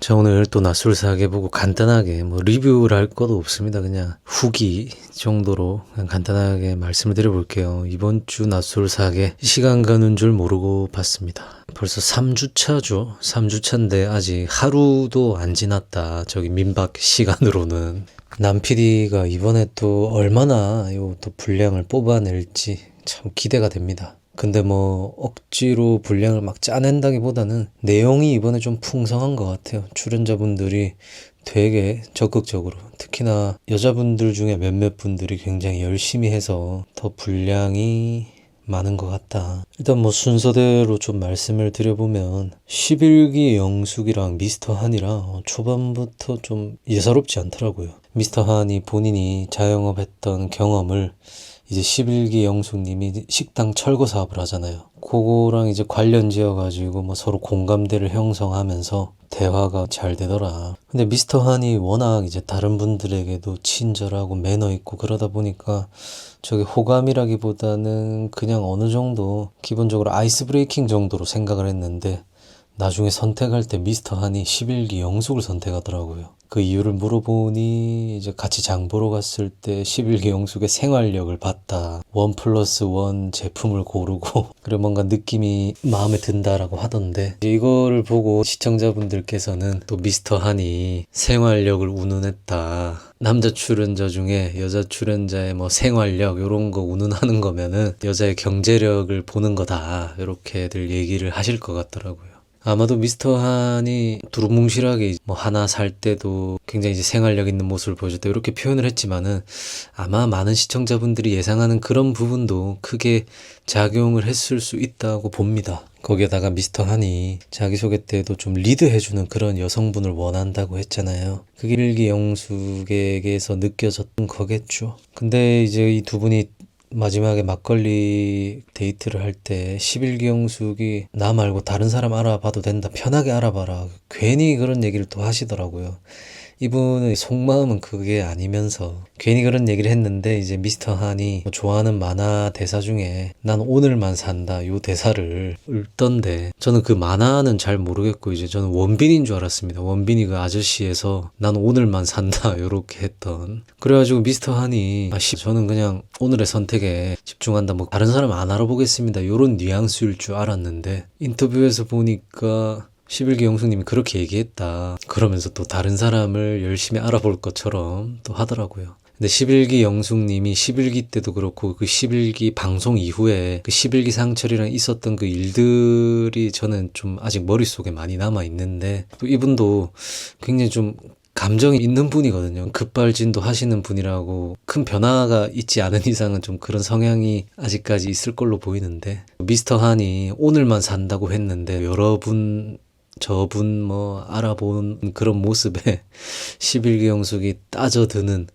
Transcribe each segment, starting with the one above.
자, 오늘 또 낯설사하게 보고 간단하게 리뷰를 할 것도 없습니다. 그냥 후기 정도로 그냥 간단하게 말씀을 드려볼게요. 이번 주 낯설사하게 시간 가는 줄 모르고 봤습니다. 벌써 3주차죠. 3주차인데 아직 하루도 안 지났다. 저기 민박 시간으로는. 남 PD가 이번에 또 얼마나 또 분량을 뽑아낼지 참 기대가 됩니다. 근데 억지로 분량을 막 짜낸다기보다는 내용이 이번에 좀 풍성한 것 같아요. 출연자분들이 되게 적극적으로, 특히나 여자분들 중에 몇몇 분들이 굉장히 열심히 해서 더 분량이 많은 것 같다. 일단 순서대로 좀 말씀을 드려보면 11기 영숙이랑 미스터 한이랑 초반부터 좀 예사롭지 않더라고요. 미스터 한이 본인이 자영업했던 경험을 이제 11기 영숙님이 식당 철거 사업을 하잖아요. 그거랑 이제 관련 지어가지고 서로 공감대를 형성하면서 대화가 잘 되더라. 근데 미스터 한이 워낙 이제 다른 분들에게도 친절하고 매너 있고 그러다 보니까 저게 호감이라기보다는 그냥 어느 정도 기본적으로 아이스 브레이킹 정도로 생각을 했는데 나중에 선택할 때 미스터 한이 11기 영숙을 선택하더라고요. 그 이유를 물어보니 이제 같이 장 보러 갔을 때 11기 영숙의 생활력을 봤다. 1+1 제품을 고르고 그리고 뭔가 느낌이 마음에 든다라고 하던데, 이거를 보고 시청자분들께서는 또 미스터 한이 생활력을 운운했다. 남자 출연자 중에 여자 출연자의 생활력 요런 거 운운하는 거면은 여자의 경제력을 보는 거다. 이렇게들 얘기를 하실 것 같더라고요. 아마도 미스터 한이 두루뭉실하게 하나 살 때도 굉장히 이제 생활력 있는 모습을 보여줬다 이렇게 표현을 했지만은 아마 많은 시청자분들이 예상하는 그런 부분도 크게 작용을 했을 수 있다고 봅니다. 거기에다가 미스터 한이 자기소개 때도 좀 리드해주는 그런 여성분을 원한다고 했잖아요. 그게 11기 영숙에게서 느껴졌던 거겠죠. 근데 이제 이 두 분이 마지막에 막걸리 데이트를 할 때 11기 영숙이 나 말고 다른 사람 알아봐도 된다. 편하게 알아봐라. 괜히 그런 얘기를 또 하시더라고요. 이분의 속마음은 그게 아니면서 괜히 그런 얘기를 했는데, 이제 미스터 한이 좋아하는 만화 대사 중에 난 오늘만 산다 요 대사를 읽던데, 저는 그 만화는 잘 모르겠고 이제 저는 원빈인 줄 알았습니다. 원빈이 그 아저씨에서 난 오늘만 산다 요렇게 했던. 그래가지고 미스터 한이 저는 그냥 오늘의 선택에 집중한다, 다른 사람 안 알아보겠습니다 요런 뉘앙스일 줄 알았는데, 인터뷰에서 보니까 11기 영숙님이 그렇게 얘기했다. 그러면서 또 다른 사람을 열심히 알아볼 것처럼 또 하더라고요. 근데 11기 영숙님이 11기 때도 그렇고 그 11기 방송 이후에 그 11기 상철이랑 있었던 그 일들이 저는 좀 아직 머릿속에 많이 남아있는데, 또 이분도 굉장히 좀 감정이 있는 분이거든요. 급발진도 하시는 분이라고, 큰 변화가 있지 않은 이상은 좀 그런 성향이 아직까지 있을 걸로 보이는데, 미스터 한이 오늘만 산다고 했는데 여러분 저분 알아본 그런 모습에 11기 영숙이 따져드는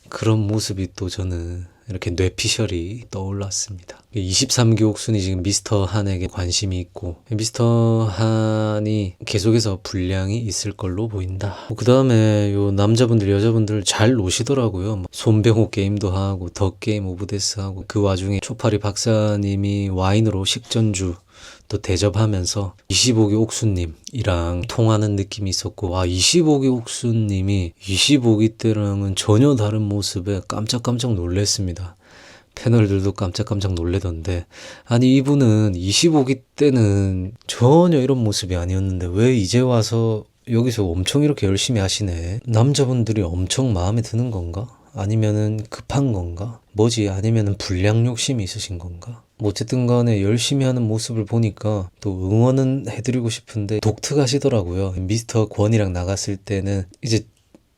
그런 모습이 또 저는 이렇게 뇌피셜이 떠올랐습니다. 23기 옥순이 지금 미스터 한에게 관심이 있고 미스터 한이 계속해서 분량이 있을 걸로 보인다. 그 다음에 요 남자분들 여자분들 잘 노시더라고요. 손병호 게임도 하고 더 게임 오브 데스 하고, 그 와중에 초파리 박사님이 와인으로 식전주 또 대접하면서 25기 옥수님이랑 통하는 느낌이 있었고, 25기 옥수님이 25기 때랑은 전혀 다른 모습에 깜짝깜짝 놀랐습니다. 패널들도 깜짝깜짝 놀래던데, 아니 이분은 25기 때는 전혀 이런 모습이 아니었는데 왜 이제 와서 여기서 엄청 이렇게 열심히 하시네. 남자분들이 엄청 마음에 드는 건가? 아니면은 급한 건가? 뭐지? 아니면은 불량 욕심이 있으신 건가? 어쨌든 간에 열심히 하는 모습을 보니까 또 응원은 해드리고 싶은데 독특하시더라고요. 미스터 권이랑 나갔을 때는 이제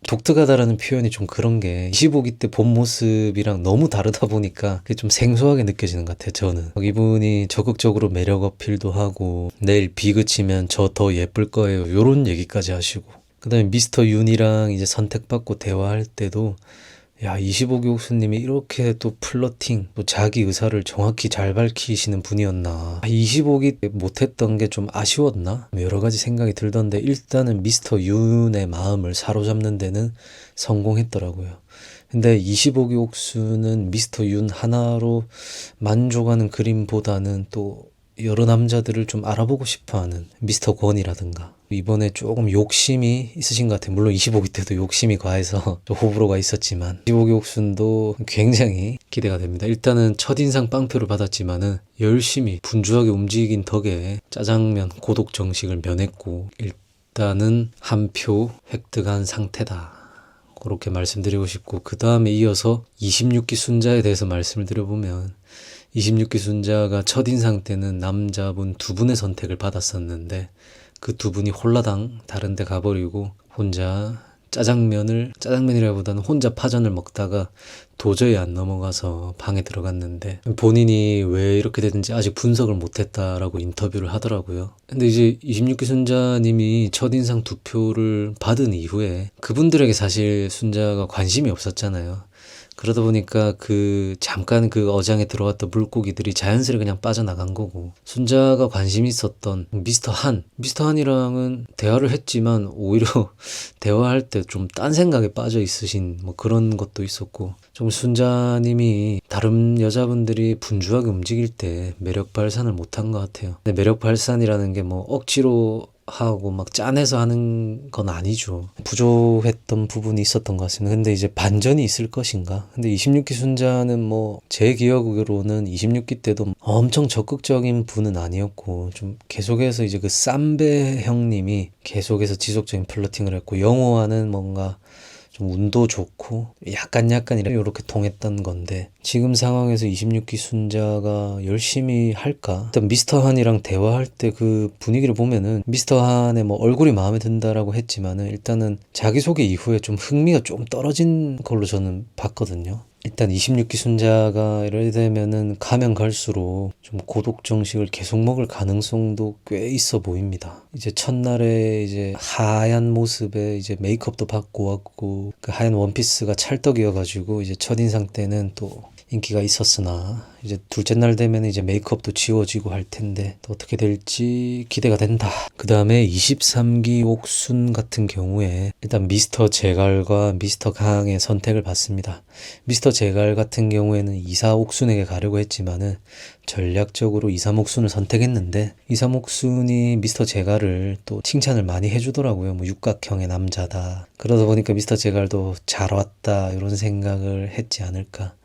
독특하다라는 표현이 좀 그런 게 25기 때 본 모습이랑 너무 다르다 보니까 그게 좀 생소하게 느껴지는 것 같아요. 저는 이분이 적극적으로 매력 어필도 하고 내일 비 그치면 저 더 예쁠 거예요 요런 얘기까지 하시고, 그 다음에 미스터 윤이랑 이제 선택받고 대화할 때도 25기 옥수님이 이렇게 또 플러팅, 또 자기 의사를 정확히 잘 밝히시는 분이었나. 25기 때 못했던 게 좀 아쉬웠나? 여러 가지 생각이 들던데, 일단은 미스터 윤의 마음을 사로잡는 데는 성공했더라고요. 근데 25기 옥수는 미스터 윤 하나로 만족하는 그림보다는 또 여러 남자들을 좀 알아보고 싶어하는 미스터 권이라든가 이번에 조금 욕심이 있으신 것 같아요. 물론 25기 때도 욕심이 과해서 좀 호불호가 있었지만 25기 옥순도 굉장히 기대가 됩니다. 일단은 첫인상 빵표를 받았지만은 열심히 분주하게 움직인 덕에 짜장면 고독 정식을 면했고 일단은 한 표 획득한 상태다. 그렇게 말씀드리고 싶고 그 다음에 이어서 26기 순자에 대해서 말씀을 드려보면 26기 순자가 첫인상 때는 남자분 두 분의 선택을 받았었는데 그 두 분이 홀라당 다른 데 가버리고 혼자 짜장면이라기보다는 혼자 파전을 먹다가 도저히 안 넘어가서 방에 들어갔는데 본인이 왜 이렇게 됐는지 아직 분석을 못했다라고 인터뷰를 하더라고요. 근데 이제 26기 순자님이 첫인상 2표를 받은 이후에 그분들에게 사실 순자가 관심이 없었잖아요. 그러다 보니까 잠깐 그 어장에 들어왔던 물고기들이 자연스레 그냥 빠져나간 거고 순자가 관심이 있었던 미스터 한이랑은 대화를 했지만 오히려 대화할 때 좀 딴 생각에 빠져 있으신 뭐 그런 것도 있었고 좀 순자님이 다른 여자분들이 분주하게 움직일 때 매력 발산을 못한 것 같아요. 근데 매력 발산이라는 게 뭐 억지로 하고 막 짠해서 하는 건 아니죠. 부족했던 부분이 있었던 것 같습니다. 근데 이제 반전이 있을 것인가? 근데 26기 순자는 뭐 제 기억으로는 26기 때도 엄청 적극적인 분은 아니었고 좀 계속해서 이제 그 쌈배 형님이 계속해서 지속적인 플러팅을 했고 영호와는 뭔가 좀 운도 좋고 약간 이렇게 통했던 건데 지금 상황에서 26기 순자가 열심히 할까? 일단 미스터 한이랑 대화할 때 그 분위기를 보면은 미스터 한의 뭐 얼굴이 마음에 든다라고 했지만은 일단은 자기소개 이후에 좀 흥미가 좀 떨어진 걸로 저는 봤거든요. 일단 26기 순자가 이래 되면은 가면 갈수록 좀 고독 정식을 계속 먹을 가능성도 꽤 있어 보입니다. 이제 첫날에 이제 하얀 모습에 이제 메이크업도 받고 왔고 그 하얀 원피스가 찰떡이어가지고 이제 첫인상 때는 또 인기가 있었으나 이제 둘째 날 되면 이제 메이크업도 지워지고 할 텐데 또 어떻게 될지 기대가 된다. 그 다음에 23기 옥순 같은 경우에 일단 미스터 제갈과 미스터 강의 선택을 받습니다. 미스터 제갈 같은 경우에는 24 옥순에게 가려고 했지만은 전략적으로 23 옥순을 선택했는데 23 옥순이 미스터 제갈을 또 칭찬을 많이 해주더라고요. 뭐 육각형의 남자다. 그러다 보니까 미스터 제갈도 잘 왔다 이런 생각을 했지 않을까.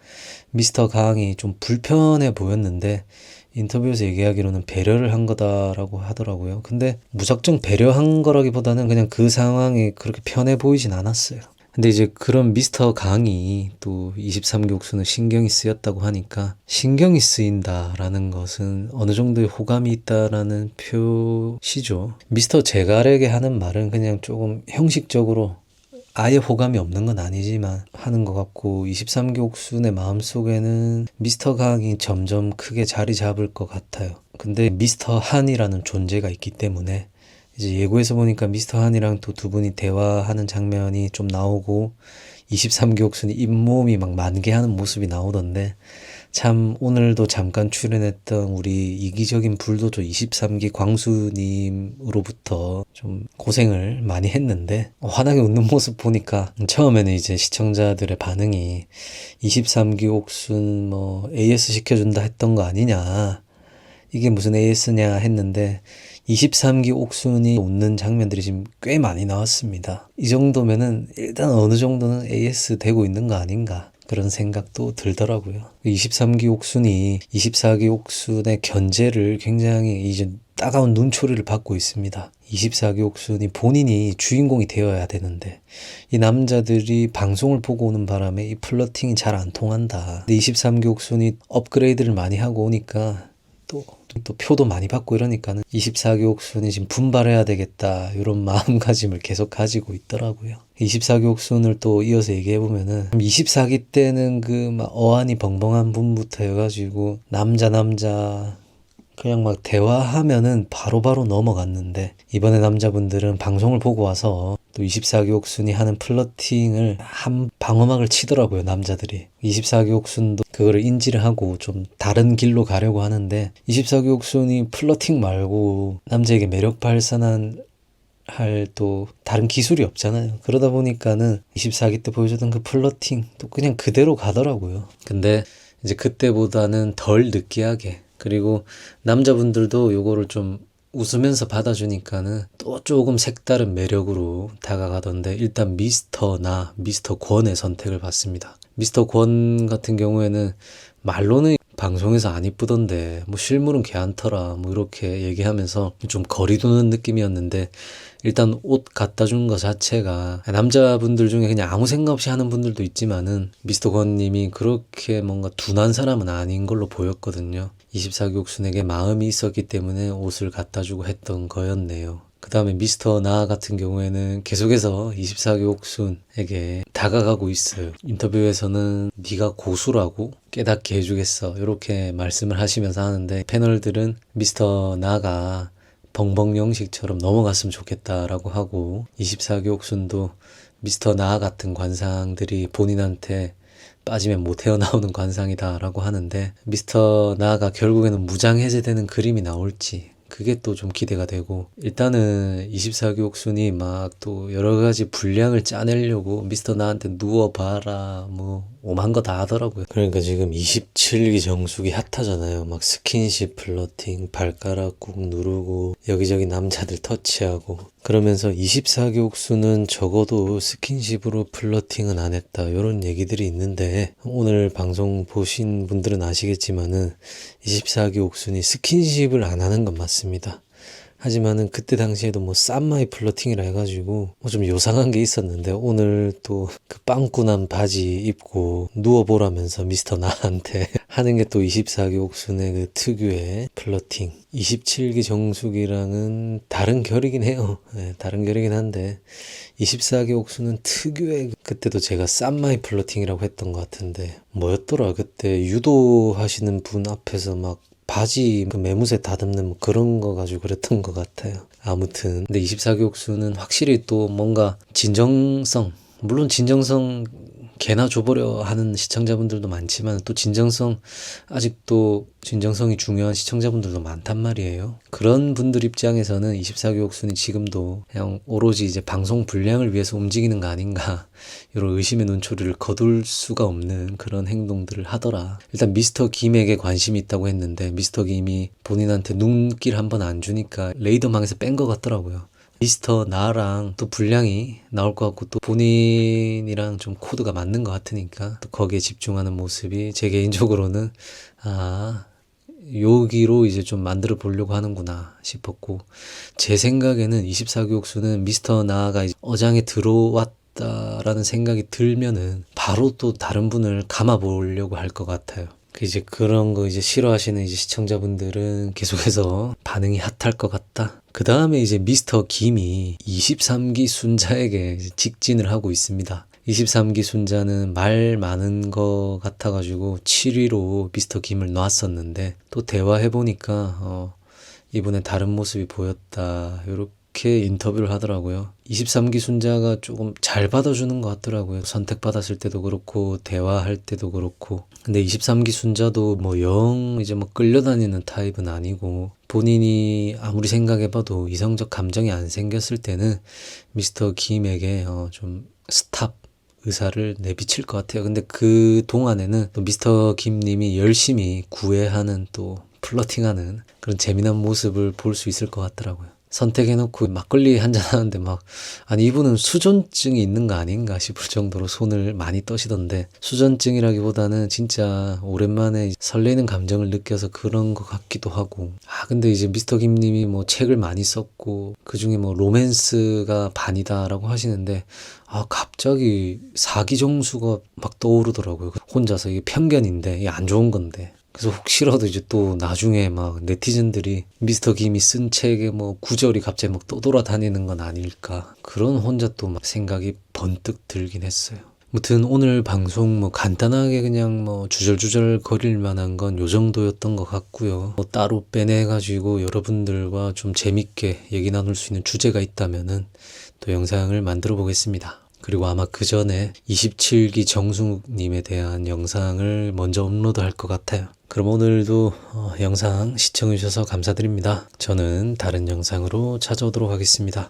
미스터 강이 좀 불편해 보였는데 인터뷰에서 얘기하기로는 배려를 한 거다라고 하더라고요. 근데 무작정 배려한 거라기보다는 그냥 그 상황이 그렇게 편해 보이진 않았어요. 근데 이제 그런 미스터 강이 또 23기 옥수는 신경이 쓰였다고 하니까 신경이 쓰인다라는 것은 어느 정도의 호감이 있다라는 표시죠. 미스터 제갈에게 하는 말은 그냥 조금 형식적으로 아예 호감이 없는 건 아니지만 하는 것 같고 23기 옥순의 마음속에는 미스터 강이 점점 크게 자리 잡을 것 같아요. 근데 미스터 한이라는 존재가 있기 때문에 이제 예고에서 보니까 미스터 한이랑 또 두 분이 대화하는 장면이 좀 나오고 23기 옥순이 잇몸이 막 만개하는 모습이 나오던데 참 오늘도 잠깐 출연했던 우리 이기적인 불도저 23기 광수님으로부터 좀 고생을 많이 했는데 환하게 웃는 모습 보니까 처음에는 이제 시청자들의 반응이 23기 옥순 뭐 AS 시켜준다 했던 거 아니냐 이게 무슨 AS냐 했는데 23기 옥순이 웃는 장면들이 지금 꽤 많이 나왔습니다. 이 정도면은 일단 어느 정도는 AS 되고 있는 거 아닌가 그런 생각도 들더라고요. 23기 옥순이 24기 옥순의 견제를 굉장히 이제 따가운 눈초리를 받고 있습니다. 24기 옥순이 본인이 주인공이 되어야 되는데 이 남자들이 방송을 보고 오는 바람에 이 플러팅이 잘 안 통한다. 근데 23기 옥순이 업그레이드를 많이 하고 오니까 또 표도 많이 받고 이러니까는 24기 옥순이 지금 분발해야 되겠다 이런 마음가짐을 계속 가지고 있더라고요. 24기 옥순을 또 이어서 얘기해보면은 24기 때는 그 막 어안이 벙벙한 분부터 해가지고 남자 그냥 막 대화하면은 바로바로 넘어갔는데 이번에 남자분들은 방송을 보고 와서 또 24기 옥순이 하는 플러팅을 한 방어막을 치더라고요. 남자들이 24기 옥순도 그거를 인지를 하고 좀 다른 길로 가려고 하는데 24기 옥순이 플러팅 말고 남자에게 매력 발산한 할 또 다른 기술이 없잖아요. 그러다 보니까는 24기 때 보여줬던 그 플러팅 또 그냥 그대로 가더라고요. 근데 이제 그때보다는 덜 느끼하게 그리고 남자분들도 요거를 좀 웃으면서 받아주니까는 또 조금 색다른 매력으로 다가가던데, 일단 미스터 권의 선택을 받습니다. 미스터 권 같은 경우에는 말로는 방송에서 안 이쁘던데 뭐 실물은 괜찮더라 뭐 이렇게 얘기하면서 좀 거리 두는 느낌이었는데, 일단 옷 갖다 준 거 자체가 남자분들 중에 그냥 아무 생각 없이 하는 분들도 있지만은 미스터 권 님이 그렇게 뭔가 둔한 사람은 아닌 걸로 보였거든요. 24기 옥순에게 마음이 있었기 때문에 옷을 갖다 주고 했던 거였네요. 그 다음에 미스터 나 같은 경우에는 계속해서 24기 옥순에게 다가가고 있어요. 인터뷰에서는 네가 고수라고 깨닫게 해주겠어 이렇게 말씀을 하시면서 하는데, 패널들은 미스터 나가 벙벙 영식처럼 넘어갔으면 좋겠다라고 하고, 24기 옥순도 미스터 나 같은 관상들이 본인한테 빠지면 못 헤어나오는 관상이다라고 하는데, 미스터 나가 결국에는 무장해제되는 그림이 나올지 그게 또 좀 기대가 되고, 일단은 24기 옥순이 막 또 여러 가지 분량을 짜내려고 미스터 나한테 누워봐라 뭐 오만 거 다 하더라고요. 그러니까 지금 27기 정수기 핫하잖아요. 막 스킨십 플러팅, 발가락 꾹 누르고 여기저기 남자들 터치하고, 그러면서 24기 옥수는 적어도 스킨십으로 플러팅은 안 했다 이런 얘기들이 있는데, 오늘 방송 보신 분들은 아시겠지만은 24기 옥순이 스킨십을 안 하는 건 맞습니다. 하지만은 그때 당시에도 뭐 쌈마이 플러팅이라 해가지고 뭐 좀 요상한 게 있었는데, 오늘 또 그 빵꾸난 바지 입고 누워보라면서 미스터 나한테 하는 게 또 24기 옥순의 그 특유의 플러팅. 27기 정숙이랑은 다른 결이긴 해요. 네, 다른 결이긴 한데 24기 옥순은 특유의, 그때도 제가 쌈마이 플러팅이라고 했던 것 같은데 뭐였더라, 그때 유도하시는 분 앞에서 막 바지 그 매무새 다듬는 뭐 그런 거 가지고 그랬던 것 같아요. 아무튼 근데 24기 옥수는 확실히 또 뭔가 진정성, 물론 진정성 개나 줘보려 하는 시청자분들도 많지만 또 진정성, 아직도 진정성이 중요한 시청자분들도 많단 말이에요. 그런 분들 입장에서는 24기 옥순이 지금도 그냥 오로지 이제 방송 분량을 위해서 움직이는 거 아닌가, 이런 의심의 눈초리를 거둘 수가 없는 그런 행동들을 하더라. 일단 미스터 김에게 관심이 있다고 했는데, 미스터 김이 본인한테 눈길 한번 안 주니까 레이더망에서 뺀 것 같더라고요. 미스터 나랑 또 분량이 나올 것 같고, 또 본인이랑 좀 코드가 맞는 것 같으니까 또 거기에 집중하는 모습이 제 개인적으로는 여기로 이제 좀 만들어 보려고 하는구나 싶었고, 제 생각에는 24기 옥수는 미스터 나가 어장에 들어왔다라는 생각이 들면은 바로 또 다른 분을 감아 보려고 할 것 같아요. 이제 그런 거 이제 싫어하시는 이제 시청자분들은 계속해서 반응이 핫할 것 같다. 그 다음에 이제 미스터 김이 23기 순자에게 직진을 하고 있습니다. 23기 순자는 말 많은 거 같아가지고 7위로 미스터 김을 놨었는데, 또 대화해보니까 이번에 다른 모습이 보였다 이렇게 인터뷰를 하더라고요. 23기 순자가 조금 잘 받아주는 것 같더라고요. 선택받았을 때도 그렇고 대화할 때도 그렇고. 근데 23기 순자도 뭐 영 이제 뭐 끌려다니는 타입은 아니고, 본인이 아무리 생각해봐도 이성적 감정이 안 생겼을 때는 미스터 김에게 좀 스탑 의사를 내비칠 것 같아요. 근데 그 동안에는 또 미스터 김님이 열심히 구애하는, 또 플러팅하는 그런 재미난 모습을 볼 수 있을 것 같더라고요. 선택해놓고 막걸리 한잔 하는데 아니 이분은 수전증이 있는 거 아닌가 싶을 정도로 손을 많이 떠시던데, 수전증이라기보다는 진짜 오랜만에 설레는 감정을 느껴서 그런 것 같기도 하고. 근데 이제 미스터 김님이 뭐 책을 많이 썼고 그 중에 뭐 로맨스가 반이다라고 하시는데, 갑자기 사기정수가 막 떠오르더라고요. 혼자서. 이게 편견인데 이게 안 좋은 건데. 그래서 혹시라도 이제 또 나중에 막 네티즌들이 미스터 김이 쓴 책에 뭐 구절이 갑자기 막 떠돌아다니는 건 아닐까, 그런 혼자 또 막 생각이 번뜩 들긴 했어요. 아무튼 오늘 방송 뭐 간단하게 그냥 뭐 주절주절 거릴 만한 건 요 정도였던 것 같고요. 뭐 따로 빼내가지고 여러분들과 좀 재밌게 얘기 나눌 수 있는 주제가 있다면은 또 영상을 만들어 보겠습니다. 그리고 아마 그 전에 27기 정숙님에 대한 영상을 먼저 업로드할 것 같아요. 그럼 오늘도 영상 시청해주셔서 감사드립니다. 저는 다른 영상으로 찾아오도록 하겠습니다.